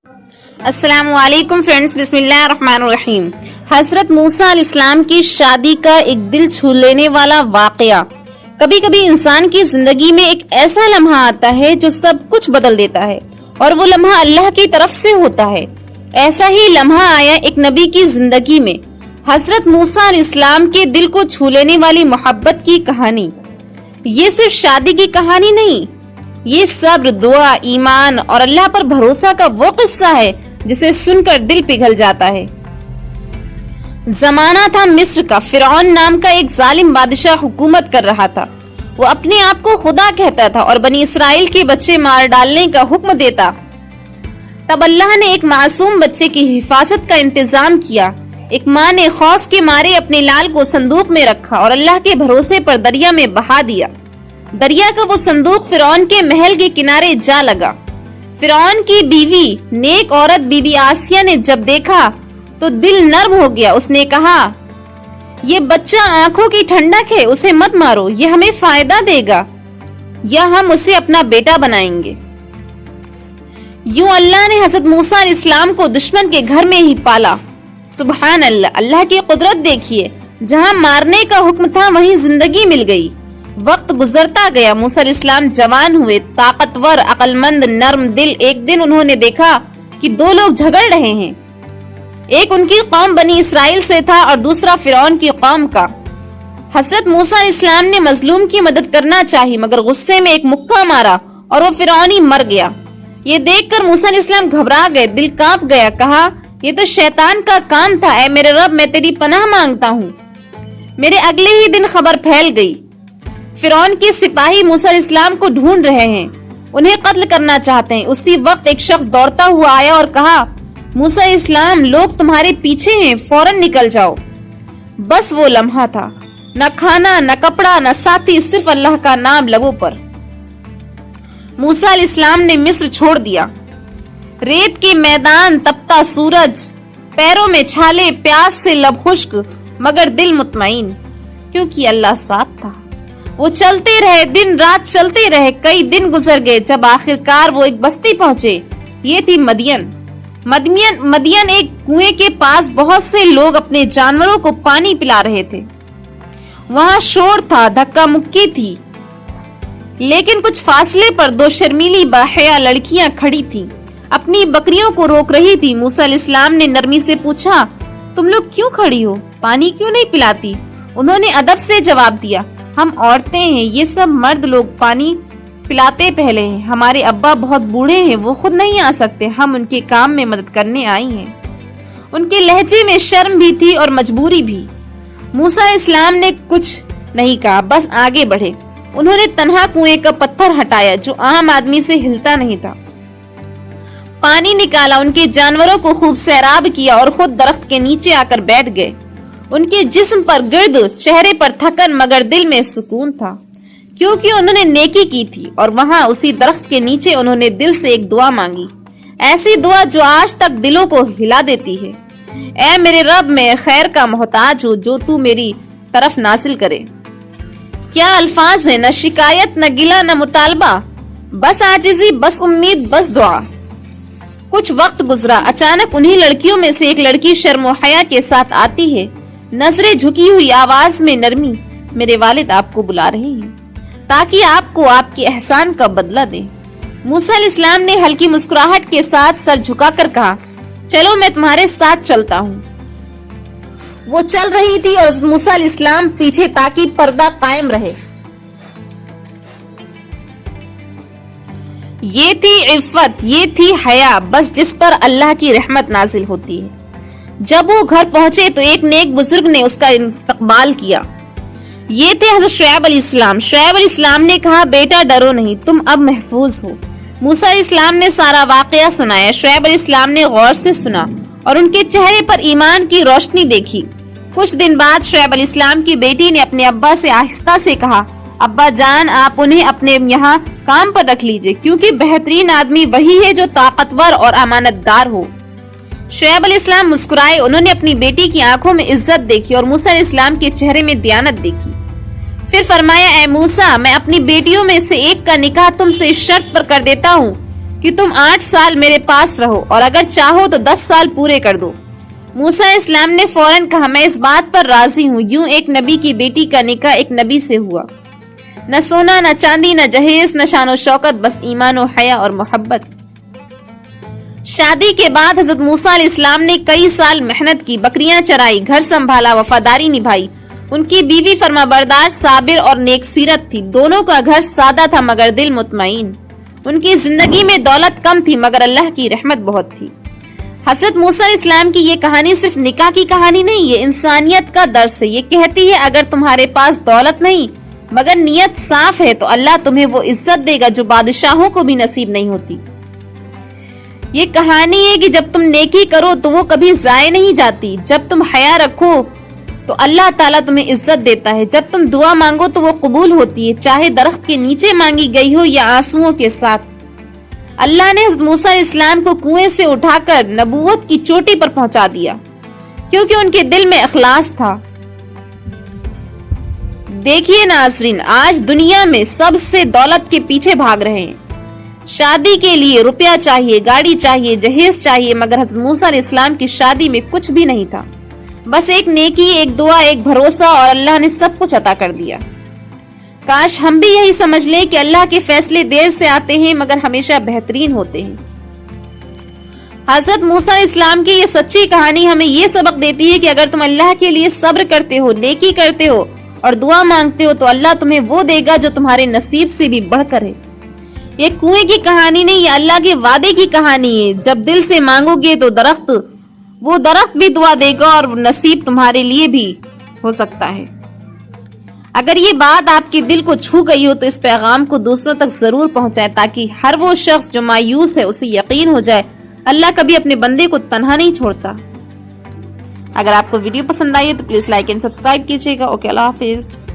السلام علیکم فرینڈز، بسم اللہ الرحمن الرحیم۔ حضرت موسیٰ علیہ السلام کی شادی کا ایک دل چھو لینے والا واقعہ۔ کبھی کبھی انسان کی زندگی میں ایک ایسا لمحہ آتا ہے جو سب کچھ بدل دیتا ہے، اور وہ لمحہ اللہ کی طرف سے ہوتا ہے۔ ایسا ہی لمحہ آیا ایک نبی کی زندگی میں، حضرت موسیٰ علیہ السلام کے دل کو چھو لینے والی محبت کی کہانی۔ یہ صرف شادی کی کہانی نہیں، یہ صبر، دعا، ایمان اور اللہ پر بھروسہ کا وہ قصہ ہے جسے سن کر دل پگھل جاتا ہے۔ زمانہ تھا مصر کا۔ فرعون نام کا ایک ظالم بادشاہ حکومت کر رہا تھا۔ وہ اپنے آپ کو خدا کہتا تھا اور بنی اسرائیل کے بچے مار ڈالنے کا حکم دیتا۔ تب اللہ نے ایک معصوم بچے کی حفاظت کا انتظام کیا۔ ایک ماں نے خوف کے مارے اپنے لال کو صندوق میں رکھا اور اللہ کے بھروسے پر دریا میں بہا دیا۔ دریا کا وہ صندوق فرعون کے محل کے کنارے جا لگا۔ فرعون کی بیوی نیک عورت بی بی آسیہ نے جب دیکھا تو دل نرم ہو گیا۔ اس نے کہا، یہ بچہ آنکھوں کی ٹھنڈک ہے، اسے مت مارو، یہ ہمیں فائدہ دے گا، یا ہم اسے اپنا بیٹا بنائیں گے۔ یوں اللہ نے حضرت موسیٰ علیہ السلام کو دشمن کے گھر میں ہی پالا۔ سبحان اللہ، اللہ کی قدرت دیکھیے، جہاں مارنے کا حکم تھا وہیں زندگی مل گئی۔ وقت گزرتا گیا، موسیٰ علیہ السلام جوان ہوئے، طاقتور، عقل مند، نرم دل۔ ایک دن انہوں نے دیکھا کہ دو لوگ جھگڑ رہے ہیں۔ ایک ان کی قوم بنی اسرائیل سے تھا اور دوسرا فرعون کی قوم کا۔ حضرت موسیٰ علیہ السلام نے مظلوم کی مدد کرنا چاہی، مگر غصے میں ایک مکہ مارا اور وہ فرعونی مر گیا۔ یہ دیکھ کر موسیٰ علیہ السلام گھبرا گئے، دل کانپ گیا۔ کہا، یہ تو شیطان کا کام تھا، اے میرے رب، میں تیری پناہ مانگتا ہوں۔ میرے اگلے ہی دن خبر پھیل گئی، فرعون کے سپاہی موسیٰ علیہ السلام کو ڈھونڈ رہے ہیں، انہیں قتل کرنا چاہتے ہیں۔ اسی وقت ایک شخص دوڑتا ہوا آیا اور کہا، موسیٰ علیہ السلام، لوگ تمہارے پیچھے ہیں، فوراً نکل جاؤ۔ بس وہ لمحہ تھا، نہ کھانا، نہ کپڑا، نہ ساتھی، صرف اللہ کا نام لبوں پر۔ موسیٰ علیہ السلام نے مصر چھوڑ دیا۔ ریت کے میدان، تپتا سورج، پیروں میں چھالے، پیاس سے لب خشک، مگر دل مطمئن، کیونکہ اللہ ساتھ تھا۔ وہ چلتے رہے، دن رات چلتے رہے۔ کئی دن گزر گئے، جب آخرکار وہ ایک بستی پہنچے۔ یہ تھی مدین۔ مدین ایک کنویں کے پاس بہت سے لوگ اپنے جانوروں کو پانی پلا رہے تھے۔ وہاں شور تھا، دھکا مکی تھی، لیکن کچھ فاصلے پر دو شرمیلی باحیا لڑکیاں کھڑی تھیں، اپنی بکریوں کو روک رہی تھی۔ موسیٰ علیہ السلام نے نرمی سے پوچھا، تم لوگ کیوں کھڑی ہو؟ پانی کیوں نہیں پلاتی؟ انہوں نے ادب سے جواب دیا، ہم عورتیں ہیں، یہ سب مرد لوگ پانی پلاتے پہلے ہیں، ہمارے ابا بہت بوڑھے ہیں، وہ خود نہیں آ سکتے، ہم ان کے کام میں مدد کرنے آئی ہیں۔ ان کے لہجے میں شرم بھی تھی اور مجبوری بھی۔ موسیٰ علیہ السلام نے کچھ نہیں کہا، بس آگے بڑھے۔ انہوں نے تنہا کنویں کا پتھر ہٹایا جو عام آدمی سے ہلتا نہیں تھا، پانی نکالا، ان کے جانوروں کو خوب سیراب کیا اور خود درخت کے نیچے آ کر بیٹھ گئے۔ ان کے جسم پر گرد، چہرے پر تھکن، مگر دل میں سکون تھا، کیونکہ انہوں نے نیکی کی تھی، اور وہاں اسی درخت کے نیچے انہوں نے دل سے ایک دعا مانگی، ایسی دعا جو آج تک دلوں کو ہلا دیتی ہے، اے میرے رب، میں خیر کا محتاج ہوں، جو تو میری طرف نازل کرے۔ کیا الفاظ ہیں، نہ شکایت، نہ گلہ، نہ مطالبہ، بس عاجزی، بس امید، بس دعا۔ کچھ وقت گزرا، اچانک انہی لڑکیوں میں سے ایک لڑکی شرم و حیا کے ساتھ آتی ہے، نظریں جھکی ہوئی، آواز میں نرمی، میرے والد آپ کو بلا رہے ہیں تاکہ آپ کو آپ کے احسان کا بدلہ دیں۔ موسیٰ علیہ السلام نے ہلکی مسکراہٹ کے ساتھ سر جھکا کر کہا، چلو میں تمہارے ساتھ چلتا ہوں۔ وہ چل رہی تھی اور موسیٰ علیہ السلام پیچھے تاکہ پردہ قائم رہے۔ یہ تھی عفت، یہ تھی حیا، بس جس پر اللہ کی رحمت نازل ہوتی ہے۔ جب وہ گھر پہنچے تو ایک نیک بزرگ نے اس کا استقبال کیا۔ یہ تھے حضرت شعیب علیہ السلام۔ شعیب علیہ السلام نے کہا، بیٹا ڈرو نہیں، تم اب محفوظ ہو۔ موسیٰ علیہ السلام نے سارا واقعہ سنایا۔ شعیب علیہ السلام نے غور سے سنا اور ان کے چہرے پر ایمان کی روشنی دیکھی۔ کچھ دن بعد شعیب علیہ السلام کی بیٹی نے اپنے ابا سے آہستہ سے کہا، ابا جان، آپ انہیں اپنے یہاں کام پر رکھ لیجئے، کیونکہ بہترین آدمی وہی ہے جو طاقتور اور امانت دار ہو۔ شعیب علیہ السلام مسکرائے، انہوں نے اپنی بیٹی کی آنکھوں میں عزت دیکھی اور موسیٰ علیہ السلام کے چہرے میں دیانت دیکھی۔ پھر فرمایا، اے موسیٰ، میں اپنی بیٹیوں میں سے ایک کا نکاح تم سے اس شرط پر کر دیتا ہوں کہ تم 8 سال میرے پاس رہو اور اگر چاہو تو 10 سال پورے کر دو۔ موسیٰ علیہ السلام نے فوراً کہا میں اس بات پر راضی ہوں۔ یوں ایک نبی کی بیٹی کا نکاح ایک نبی سے ہوا۔ نہ سونا، نہ چاندی، نہ جہیز، نہ شان و شوکت، بس ایمان و حیا اور محبت۔ شادی کے بعد حضرت موسیٰ علیہ السلام نے کئی سال محنت کی، بکریاں چرائی، گھر سنبھالا، وفاداری نبھائی۔ ان کی بیوی فرما بردار، صابر اور نیک سیرت تھی۔ دونوں کا گھر سادہ تھا مگر دل مطمئن۔ ان کی زندگی میں دولت کم تھی مگر اللہ کی رحمت بہت تھی۔ حضرت موسیٰ علیہ السلام کی یہ کہانی صرف نکاح کی کہانی نہیں، یہ انسانیت کا درس ہے۔ یہ کہتی ہے اگر تمہارے پاس دولت نہیں مگر نیت صاف ہے تو اللہ تمہیں وہ عزت دے گا جو بادشاہوں کو بھی نصیب نہیں ہوتی۔ یہ کہانی ہے کہ جب تم نیکی کرو تو وہ کبھی ضائع نہیں جاتی، جب تم حیا رکھو تو اللہ تعالیٰ تمہیں عزت دیتا ہے، جب تم دعا مانگو تو وہ قبول ہوتی ہے، چاہے درخت کے نیچے مانگی گئی ہو یا آنسوؤں کے ساتھ۔ اللہ نے حضرت موسیٰ علیہ السلام کو کنویں سے اٹھا کر نبوت کی چوٹی پر پہنچا دیا کیونکہ ان کے دل میں اخلاص تھا۔ دیکھیے ناظرین، آج دنیا میں سب سے دولت کے پیچھے بھاگ رہے ہیں۔ شادی کے لیے روپیہ چاہیے، گاڑی چاہیے، جہیز چاہیے، مگر حضرت موسیٰ علیہ السلام کی شادی میں کچھ بھی نہیں تھا، بس ایک نیکی، ایک دعا، ایک بھروسہ، اور اللہ نے سب کچھ عطا کر دیا۔ کاش ہم بھی یہی سمجھ لیں کہ اللہ کے فیصلے دیر سے آتے ہیں مگر ہمیشہ بہترین ہوتے ہیں۔ حضرت موسیٰ علیہ السلام کی یہ سچی کہانی ہمیں یہ سبق دیتی ہے کہ اگر تم اللہ کے لیے صبر کرتے ہو، نیکی کرتے ہو اور دعا مانگتے ہو تو اللہ تمہیں وہ دے گا جو تمہارے نصیب سے بھی بڑھ کر ہے۔ یہ کنویں کی کہانی نہیں، یہ اللہ کے وعدے کی کہانی ہے۔ جب دل سے مانگو گے تو وہ درخت بھی دعا دے گا اور نصیب تمہارے لیے بھی ہو سکتا ہے۔ اگر یہ بات آپ کے دل کو چھو گئی ہو تو اس پیغام کو دوسروں تک ضرور پہنچائیں تاکہ ہر وہ شخص جو مایوس ہے اسے یقین ہو جائے اللہ کبھی اپنے بندے کو تنہا نہیں چھوڑتا۔ اگر آپ کو ویڈیو پسند آئی ہے تو پلیز لائک اینڈ سبسکرائب کیجیے گا۔ اوکے، اللہ حافظ۔